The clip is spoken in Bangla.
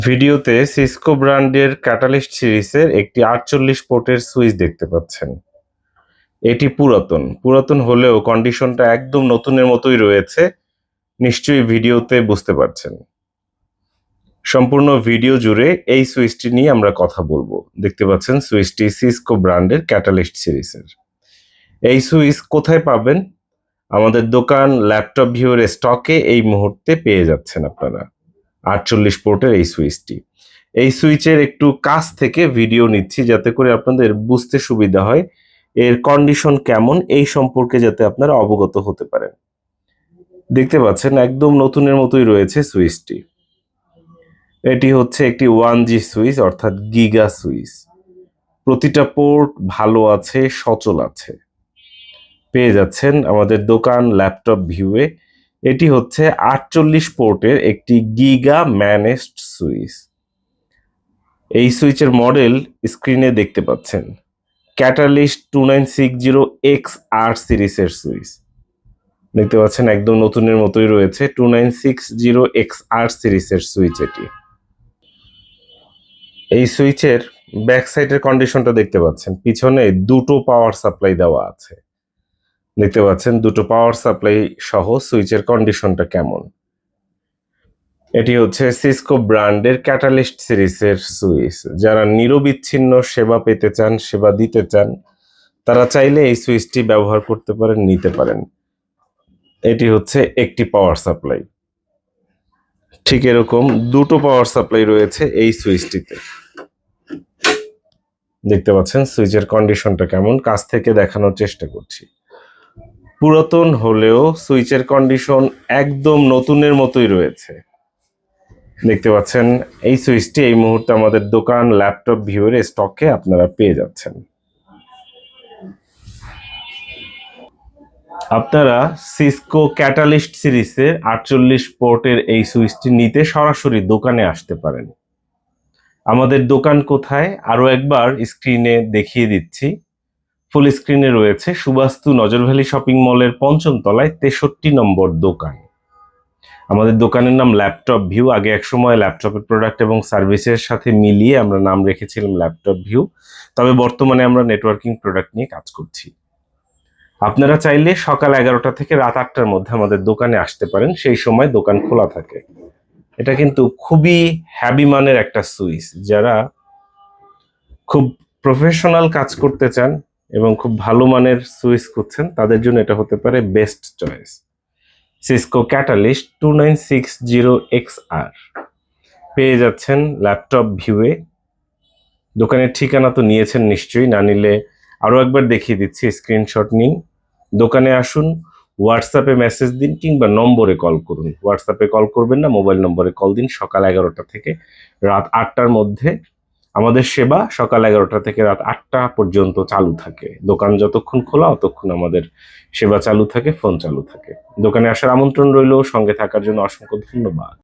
ভিডিওতে সিসকো ব্র্যান্ডের ক্যাটালিস্ট সিরিজের একটি ৪৮ পোর্টের সুইচ দেখতে পাচ্ছেন। এটি পুরাতন হলেও কন্ডিশনটা একদম নতুনের মতোই রয়েছে। নিশ্চয়ই ভিডিওতে বুঝতে পারছেন। সম্পূর্ণ ভিডিও জুড়ে এই সুইচটি নিয়ে আমরা কথা বলবো। দেখতে পাচ্ছেন সুইচটি সিসকো ব্র্যান্ডের ক্যাটালিস্ট সিরিজের। এই সুইচ কোথায় পাবেন? আমাদের দোকান ল্যাপটপ ভিউর স্টকে এই মুহূর্তে পেয়ে যাচ্ছেন আপনারা ৪৮ পোর্টের এই সুইচটি। এই সুইচের একটু কাছ থেকে ভিডিও নিচ্ছি যাতে করে আপনাদের বুঝতে সুবিধা হয় এর কন্ডিশন কেমন এই সম্পর্কে যাতে আপনারা অবগত হতে পারেন। দেখতে পাচ্ছেন একদম নতুনের মতোই রয়েছে সুইচটি। এটি হচ্ছে একটি 1G সুইচ অর্থাৎ গিগা সুইচ। প্রতিটা পোর্ট ভালো আছে, সচল আছে। পেয়ে যাচ্ছেন আমাদের দোকান ল্যাপটপ ভিউয়ে। এটি হচ্ছে ৪৮ পোর্টের একটি গিগা ম্যানেজড সুইচ। এই সুইচের মডেল স্ক্রিনে দেখতে পাচ্ছেন। ক্যাটালিস্ট 2960XR সিরিজের সুইচ। দেখতে পাচ্ছেন একদম নতুনের মতোই রয়েছে 2960XR সিরিজের সুইচ এটি। এই সুইচের ব্যাক সাইডের কন্ডিশনটা দেখতে পাচ্ছেন। পিছনে দুটো পাওয়ার সাপ্লাই দেওয়া আছে। দেখতে পাচ্ছেন দুটো পাওয়ার সাপ্লাই সহ সুইচের কন্ডিশনটা কেমন। এটি হচ্ছে সিসকো ব্র্যান্ডের ক্যাটালিস্ট সিরিজের সুইচ। যারা নিরবিচ্ছিন্ন সেবা পেতে চান, সেবা দিতে চান, তারা চাইলে এই সুইচটি ব্যবহার করতে পারেন, নিতে পারেন। এটি হচ্ছে একটি পাওয়ার সাপ্লাই। ঠিক এরকম দুটো পাওয়ার সাপ্লাই রয়েছে এই সুইচটিতে। দেখতে পাচ্ছেন সুইচের কন্ডিশনটা কেমন, কাছ থেকে দেখানোর চেষ্টা করছি। পুরাতন হলেও সুইচের কন্ডিশন একদম নতুনের মতোই রয়েছে। দেখতে পাচ্ছেন এই সুইচটি এই মুহূর্তে আমাদের দোকান ল্যাপটপ ভিউয়ের স্টকে আপনারা পেয়ে যাচ্ছেন। আপনারা সিসকো ক্যাটালিস্ট সিরিজের ৪৮ পোর্টের এই সুইচটি নিতে সরাসরি দোকানে আসতে পারেন। আমাদের দোকান কোথায় আরো একবার স্ক্রিনে দেখিয়ে দিচ্ছি। ফুল স্ক্রিনে রয়েছে সুবাস্তু নজরভ্যালি শপিং মলের ৫ম তলায় ৬৩ নম্বর দোকান। আমাদের দোকানের নাম ল্যাপটপ ভিউ। আগে একসময় ল্যাপটপের প্রোডাক্ট এবং সার্ভিসের সাথে মিলিয়ে আমরা নাম রেখেছিলাম ল্যাপটপ ভিউ। তবে বর্তমানে আমরা নেটওয়ার্কিং প্রোডাক্ট নিয়ে কাজ করছি। আপনারা চাইলে সকাল ১১টা থেকে রাত ৮টার মধ্যে আমাদের দোকানে আসতে পারেন, সেই সময় দোকান খোলা থাকে। এটা কিন্তু খুবই হ্যাভি মানের একটা সুইচ। যারা খুব প্রফেশনাল কাজ করতে চান এবং খুব ভালো মানের সুইচ খুঁজছেন, তাদের জন্য এটা হতে পারে best choice. Cisco catalyst 2960XR পেয়ে যাচ্ছেন ল্যাপটপ ভিউয়ে। দোকানের ঠিকানা তো নিয়েছেন নিশ্চয়ই, না নিলে আরো একবার দেখিয়ে দিচ্ছি, স্ক্রিনশট নিন। দোকানে আসুন, হোয়াটসঅ্যাপে মেসেজ দিন কিংবা নম্বরে কল করুন। হোয়াটসঅ্যাপে কল করবেন না, মোবাইল নম্বরে কল দিন। সকাল ১১টা থেকে রাত ৮টার মধ্যে আমাদের সেবা সকাল ১১টা থেকে রাত ৮টা পর্যন্ত চালু থাকে। দোকান যতক্ষণ খোলা ততক্ষণ আমাদের সেবা চালু থাকে, ফোন চালু থাকে। দোকানে আসার আমন্ত্রণ রইল। সঙ্গে থাকার জন্য অসংখ্য ধন্যবাদ।